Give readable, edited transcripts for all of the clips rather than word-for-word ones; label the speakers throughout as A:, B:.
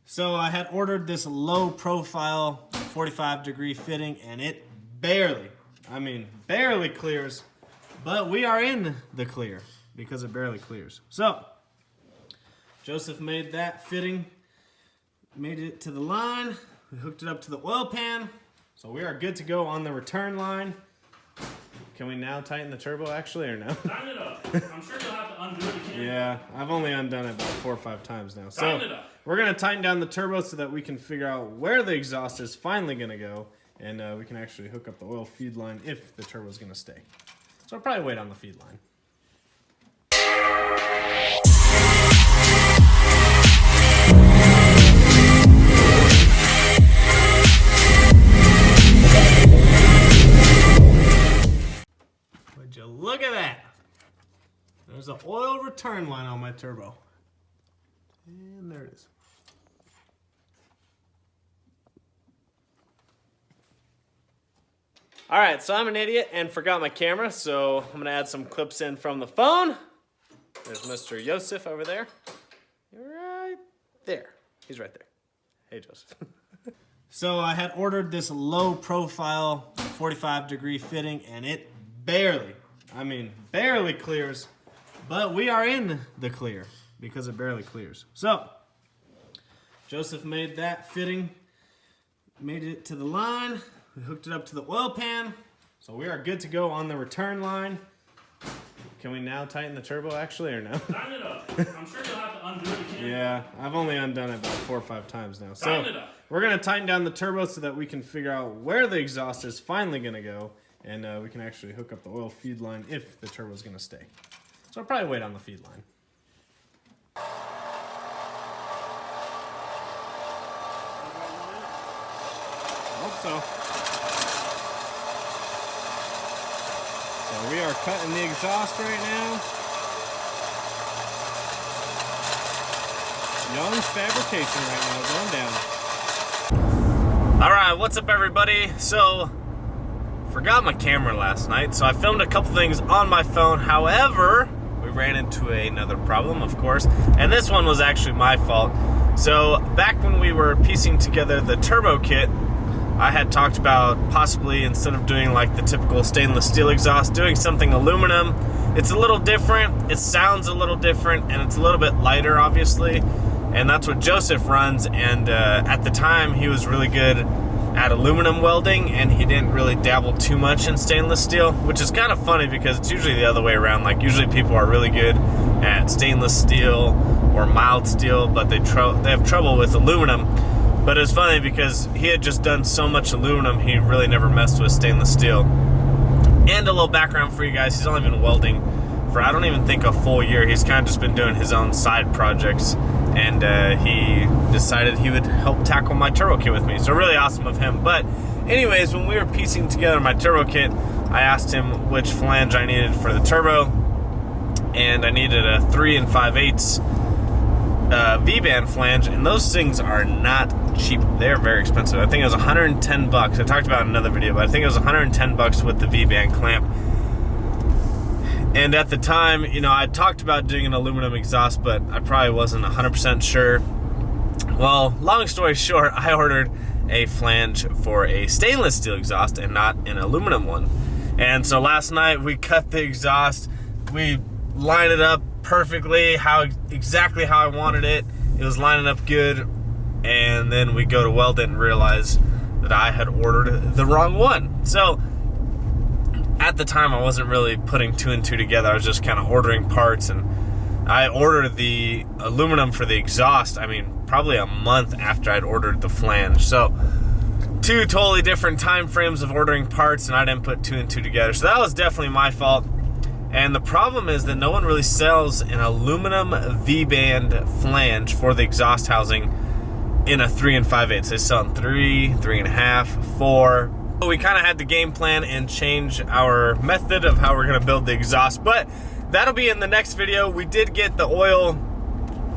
A: So I had ordered this low profile 45-degree fitting and it barely clears, but we are in the clear because it barely clears. So Joseph made that fitting, made it to the line, we hooked it up to the oil pan, so we are good to go on the return line. Can we now tighten the turbo actually, or no?
B: Tighten it up. I'm sure you'll have to undo it again.
A: Yeah, I've only undone it about 4 or 5 times now.
B: Tighten it up.
A: We're going to tighten down the turbo so that we can figure out where the exhaust is finally going to go, and we can actually hook up the oil feed line if the turbo is going to stay. So I'll probably wait on the feed line. Would you look at that? There's an oil return line on my turbo. And there it is. All right, so I'm an idiot and forgot my camera, so I'm gonna add some clips in from the phone. There's Mr. Joseph over there. Right there. He's right there. Hey, Joseph. So I had ordered this low profile 45-degree fitting and it barely clears, but we are in the clear because it barely clears. So Joseph made that fitting, made it to the line, we hooked it up to the oil pan, so we are good to go on the return line. Can we now tighten the turbo actually, or no?
B: Tighten it up. I'm sure you'll have to undo it again.
A: Yeah, I've only undone it about 4 or 5 times now.
B: Tighten
A: So
B: it up.
A: we're going to tighten down the turbo so that we can figure out where the exhaust is finally going to go, and we can actually hook up the oil feed line if the turbo is going to stay. So I'll probably wait on the feed line. Hope so. So we are cutting the exhaust right now. Young fabrication right now, going down. All right, what's up everybody? So, forgot my camera last night, so I filmed a couple things on my phone. However, we ran into another problem, of course, and this one was actually my fault. So, back when we were piecing together the turbo kit, I had talked about possibly, instead of doing like the typical stainless steel exhaust, doing something aluminum. It's a little different, it sounds a little different, and it's a little bit lighter, obviously. And that's what Joseph runs, and at the time he was really good at aluminum welding, and he didn't really dabble too much in stainless steel, which is kind of funny because it's usually the other way around. Like, usually people are really good at stainless steel or mild steel, but they have trouble with aluminum. But it's funny because he had just done so much aluminum, he really never messed with stainless steel. And a little background for you guys, he's only been welding for, I don't even think, a full year. He's kind of just been doing his own side projects, and he decided he would help tackle my turbo kit with me. So really awesome of him. But anyways, when we were piecing together my turbo kit, I asked him which flange I needed for the turbo, and I needed a 3 5/8 V-band flange, and those things are not cheap. They're very expensive. I think it was 110 bucks. I talked about it in another video, but I think it was 110 bucks with the V-band clamp. And at the time, you know, I talked about doing an aluminum exhaust, but I probably wasn't 100% sure. Well, long story short, I ordered a flange for a stainless steel exhaust and not an aluminum one. And so last night we cut the exhaust, we lined it up perfectly, exactly how I wanted it. It was lining up good, and then we go to weld it and realize that I had ordered the wrong one. So at the time I wasn't really putting 2 and 2 together. I was just kind of ordering parts, and I ordered the aluminum for the exhaust, I mean, probably a month after I'd ordered the flange. So 2 totally different time frames of ordering parts, and I didn't put 2 and 2 together. So that was definitely my fault. And the problem is that no one really sells an aluminum V-band flange for the exhaust housing in a 3 5/8. They sell in 3, 3 1/2, 4. But we kind of had to game plan and change our method of how we're going to build the exhaust. But that'll be in the next video. We did get the oil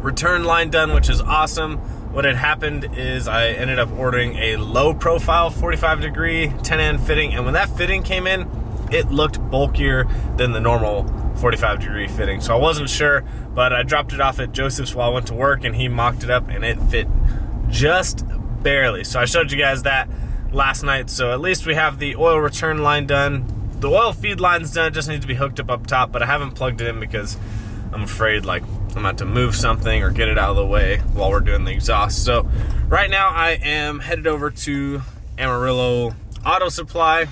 A: return line done, which is awesome. What had happened is I ended up ordering a low profile 45-degree 10N fitting, and when that fitting came in, it looked bulkier than the normal 45-degree fitting. So I wasn't sure, but I dropped it off at Joseph's while I went to work, and he mocked it up, and it fit just barely. So I showed you guys that last night. So at least we have the oil return line done. The oil feed line's done, it just needs to be hooked up top, but I haven't plugged it in because I'm afraid like I'm about to move something or get it out of the way while we're doing the exhaust. So right now I am headed over to Amarillo Auto Supply.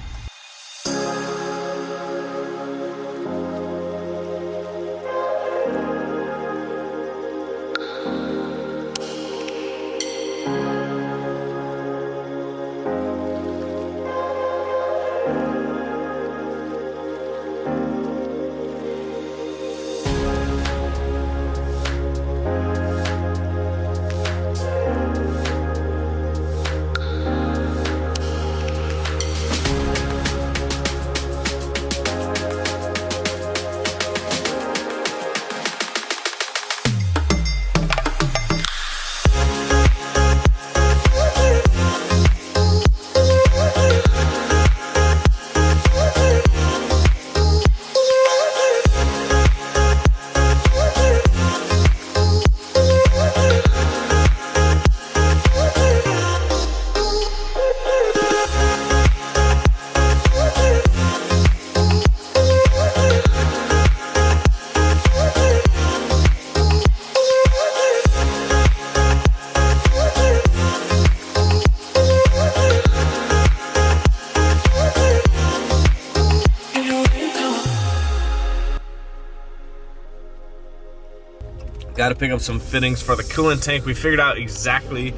A: Got to pick up some fittings for the coolant tank. We figured out exactly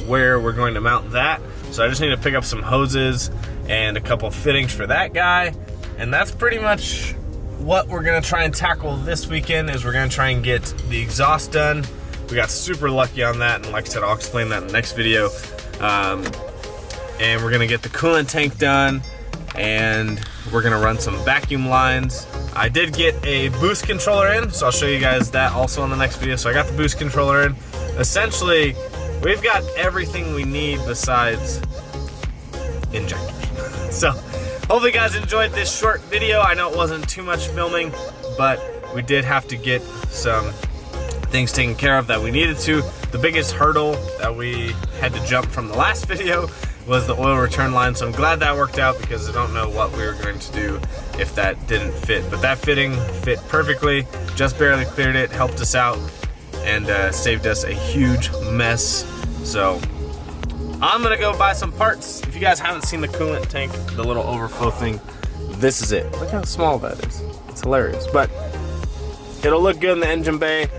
A: where we're going to mount that. So I just need to pick up some hoses and a couple fittings for that guy. And that's pretty much what we're gonna try and tackle this weekend. Is we're gonna try and get the exhaust done. We got super lucky on that, and like I said, I'll explain that in the next video. And we're gonna get the coolant tank done, and we're gonna run some vacuum lines. I did get a boost controller in, so I'll show you guys that also in the next video. So I got the boost controller in. Essentially, we've got everything we need besides injectors. So hopefully you guys enjoyed this short video. I know it wasn't too much filming, but we did have to get some things taken care of that we needed to. The biggest hurdle that we had to jump from the last video was the oil return line, so I'm glad that worked out, because I don't know what we were going to do if that didn't fit. But that fitting fit perfectly, just barely cleared it, helped us out, and saved us a huge mess. So I'm gonna go buy some parts. If you guys haven't seen the coolant tank, the little overflow thing, this is it. Look how small that is. It's hilarious, but it'll look good in the engine bay.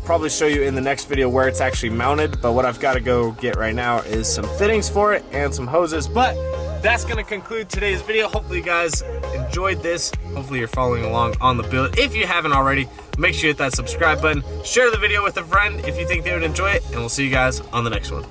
A: Probably show you in the next video where it's actually mounted, but what I've got to go get right now is some fittings for it and some hoses. But that's going to conclude today's video. Hopefully you guys enjoyed this. Hopefully you're following along on the build. If you haven't already, make sure you hit that subscribe button. Share the video with a friend if you think they would enjoy it, and we'll see you guys on the next one.